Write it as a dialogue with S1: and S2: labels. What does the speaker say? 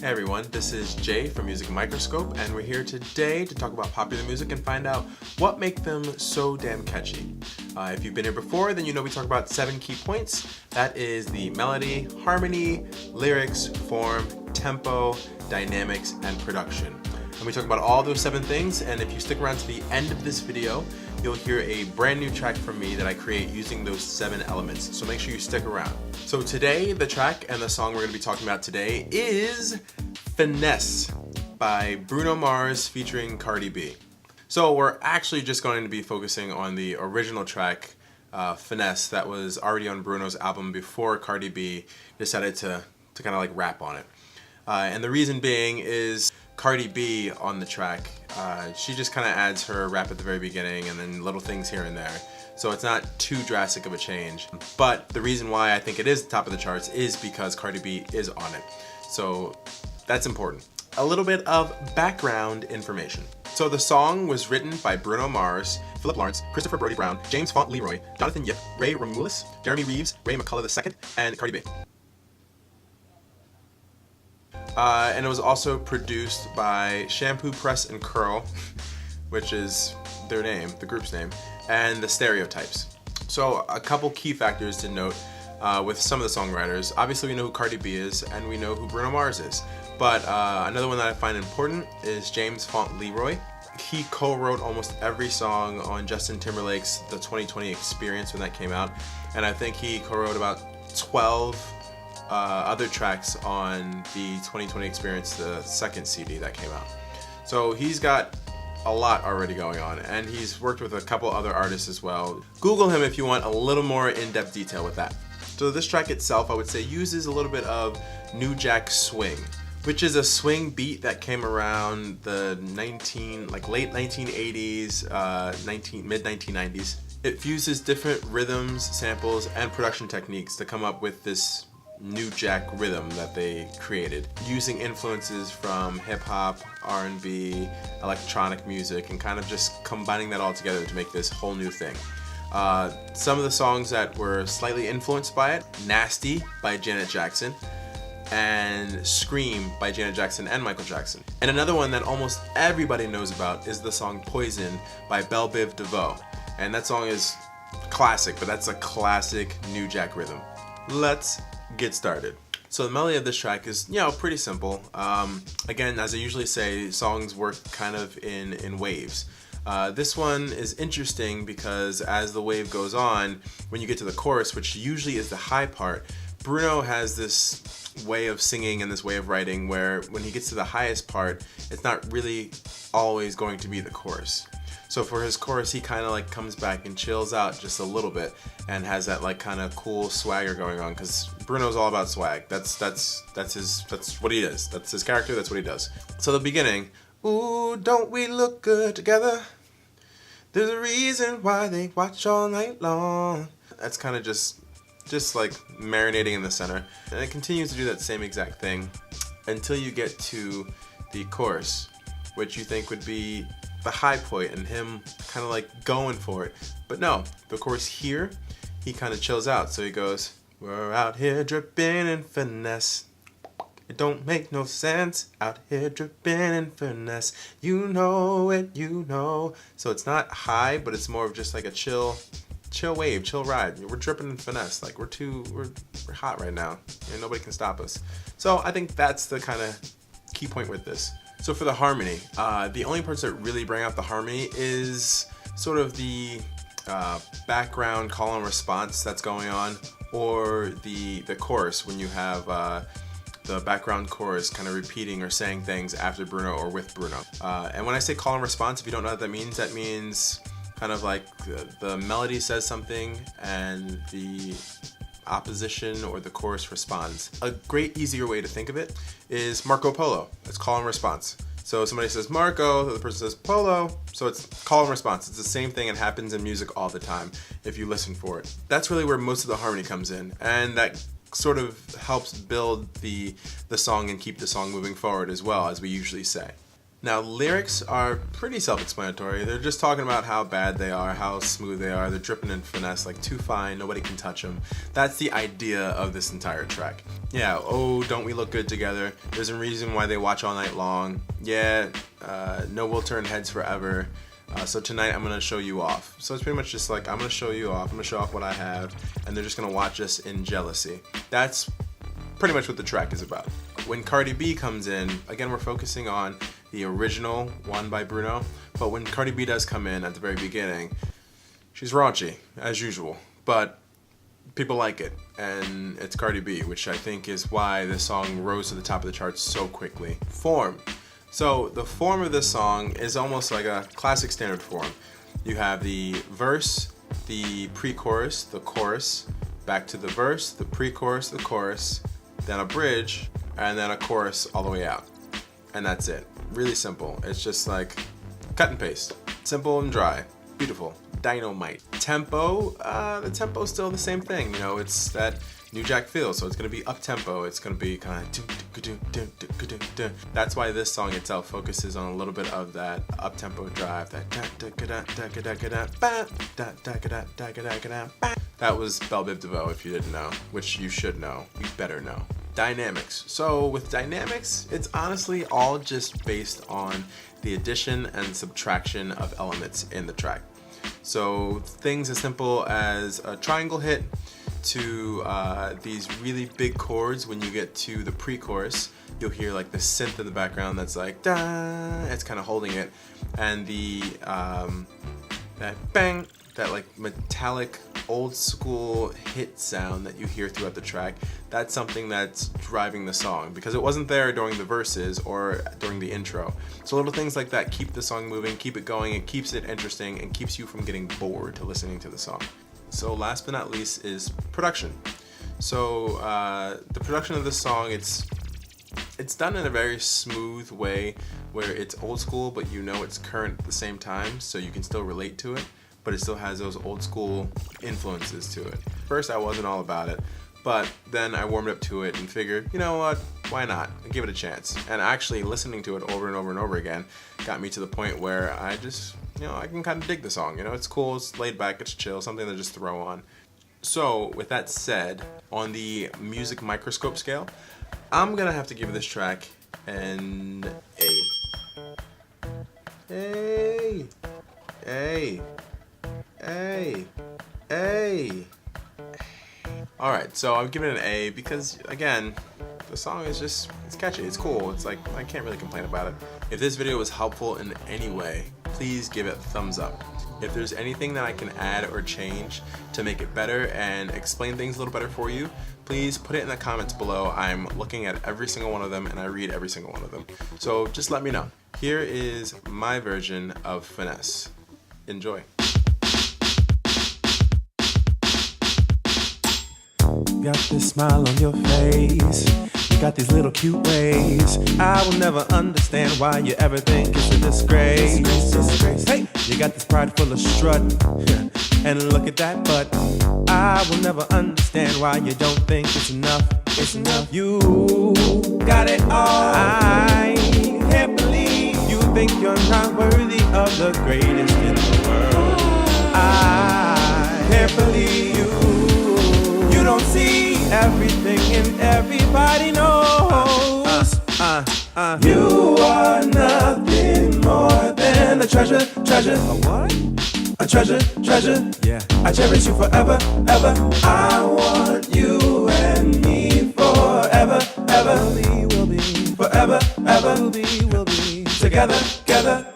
S1: Hey everyone, this is Jay from Music Microscope, and we're here today to talk about popular music and find out what makes them so damn catchy. If you've been here before, then you know we talk about 7 key points. That is the melody, harmony, lyrics, form, tempo, dynamics, and production. And we talk about all those 7 things, and if you stick around to the end of this video, you'll hear a brand new track from me that I create using those 7 elements, so make sure you stick around. So today, the track and the song we're going to be talking about today is Finesse by Bruno Mars featuring Cardi B. So we're actually just going to be focusing on the original track, Finesse, that was already on Bruno's album before Cardi B decided to kind of like rap on it. And the reason being is Cardi B on the track, she just kind of adds her rap at the very beginning and then little things here and there. So it's not too drastic of a change. But the reason why I think it is top of the charts is because Cardi B is on it. So that's important. A little bit of background information. So the song was written by Bruno Mars, Philip Lawrence, Christopher Brody Brown, James Font Leroy, Jonathan Yip, Ray Romulus, Jeremy Reeves, Ray McCullough II, and Cardi B. And it was also produced by Shampoo Press and Curl, which is their name, the group's name, and the Stereotypes. So a couple key factors to note with some of the songwriters. Obviously we know who Cardi B is and we know who Bruno Mars is. But another one that I find important is James Font Leroy. He co-wrote almost every song on Justin Timberlake's The 2020 Experience when that came out. And I think he co-wrote about 12 other tracks on the 2020 Experience, the second CD that came out. So he's got a lot already going on, and he's worked with a couple other artists as well. Google him if you want a little more in-depth detail with that. So this track itself, I would say, uses a little bit of New Jack Swing, which is a swing beat that came around the late 1980s, mid 1990s. It fuses different rhythms, samples, and production techniques to come up with this New Jack rhythm that they created, using influences from hip-hop, R&B, electronic music, and kind of just combining that all together to make this whole new thing. Some of the songs that were slightly influenced by it: Nasty by Janet Jackson, and Scream by Janet Jackson and Michael Jackson. And another one that almost everybody knows about is the song Poison by Belle Biv DeVoe. And that song is classic, but that's a classic New Jack rhythm. Let's get started. So the melody of this track is, pretty simple. Again, as I usually say, songs work kind of in waves. This one is interesting because as the wave goes on, when you get to the chorus, which usually is the high part, Bruno has this way of singing and this way of writing where when he gets to the highest part, it's not really always going to be the chorus. So for his chorus, he kind of like comes back and chills out just a little bit and has that like kind of cool swagger going on, because Bruno's all about swag. That's what he is. That's his character. That's what he does. So the beginning, ooh, don't we look good together? There's a reason why they watch all night long. That's kind of just like marinating in the center, and it continues to do that same exact thing until you get to the chorus, which you think would be the high point and him kind of like going for it. But no, the chorus here, he kind of chills out. So he goes, we're out here dripping in finesse. It don't make no sense. Out here dripping in finesse. You know it, you know. So it's not high, but it's more of just like a chill wave, chill ride. We're dripping in finesse. Like we're hot right now. And nobody can stop us. So I think that's the kind of key point with this. So for the harmony, the only parts that really bring out the harmony is sort of the background call and response that's going on, or the chorus when you have the background chorus kind of repeating or saying things after Bruno or with Bruno. And when I say call and response, if you don't know what that means kind of like the melody says something and the opposition or the chorus responds. A great easier way to think of it is Marco Polo. It's call and response. So somebody says Marco, the other person says Polo, so it's call and response. It's the same thing and happens in music all the time if you listen for it. That's really where most of the harmony comes in, and that sort of helps build the song and keep the song moving forward as well, as we usually say. Now, lyrics are pretty self-explanatory. They're just talking about how bad they are, how smooth they are. They're dripping in finesse, like too fine, nobody can touch them. That's the idea of this entire track. Yeah, oh, don't we look good together? There's a reason why they watch all night long. Yeah, no, we'll turn heads forever. So tonight I'm gonna show you off. So it's pretty much just like, I'm gonna show you off, I'm gonna show off what I have, and they're just gonna watch us in jealousy. That's pretty much what the track is about. When Cardi B comes in, again, we're focusing on the original one by Bruno, but when Cardi B does come in at the very beginning, she's raunchy, as usual, but people like it, and it's Cardi B, which I think is why this song rose to the top of the charts so quickly. Form. So the form of this song is almost like a classic standard form. You have the verse, the pre-chorus, the chorus, back to the verse, the pre-chorus, the chorus, then a bridge, and then a chorus all the way out. And that's it. Really simple. It's just like cut and paste. Simple and dry. Beautiful. Dynamite. Tempo, the tempo's still the same thing. You know, it's that New Jack feel, so it's gonna be up tempo. It's gonna be kind of. That's why this song itself focuses on a little bit of that up tempo drive. That was Bell Biv DeVoe, if you didn't know, which you should know. You better know. Dynamics. So with dynamics, it's honestly all just based on the addition and subtraction of elements in the track. So things as simple as a triangle hit to these really big chords. When you get to the pre-chorus, you'll hear like the synth in the background that's like da. It's kind of holding it, and the that bang, that like metallic old school hit sound that you hear throughout the track. That's something that's driving the song because it wasn't there during the verses or during the intro. So little things like that keep the song moving, keep it going, it keeps it interesting, and keeps you from getting bored to listening to the song. So last but not least is production. So the production of this song, it's done in a very smooth way where it's old school, but you know it's current at the same time, so you can still relate to it, but it still has those old school influences to it. First, I wasn't all about it, but then I warmed up to it and figured, you know what, why not? I'll give it a chance. And actually listening to it over and over and over again got me to the point where I just, you know, I can kind of dig the song. You know, it's cool, it's laid back, it's chill, something to just throw on. So with that said, on the music microscope scale, I'm gonna have to give this track an A. A. A. A. A. Alright, so I'm giving it an A because, again, the song is just, it's catchy, it's cool, it's like, I can't really complain about it. If this video was helpful in any way, please give it a thumbs up. If there's anything that I can add or change to make it better and explain things a little better for you, please put it in the comments below. I'm looking at every single one of them and I read every single one of them. So just let me know. Here is my version of Finesse. Enjoy.
S2: Got this smile on your face, you got these little cute ways. I will never understand why you ever think it's a disgrace. Hey, you got this pride full of strut, and look at that butt. I will never understand why you don't think it's enough. It's enough. You got it all. I can't believe you think you're not worthy of the greatest in the world. I can't believe you don't see everything and everybody knows. You are nothing more than a treasure. A what? A treasure. Yeah. I cherish you forever, ever. I want you and me forever, ever. We'll be forever, ever. We'll be together.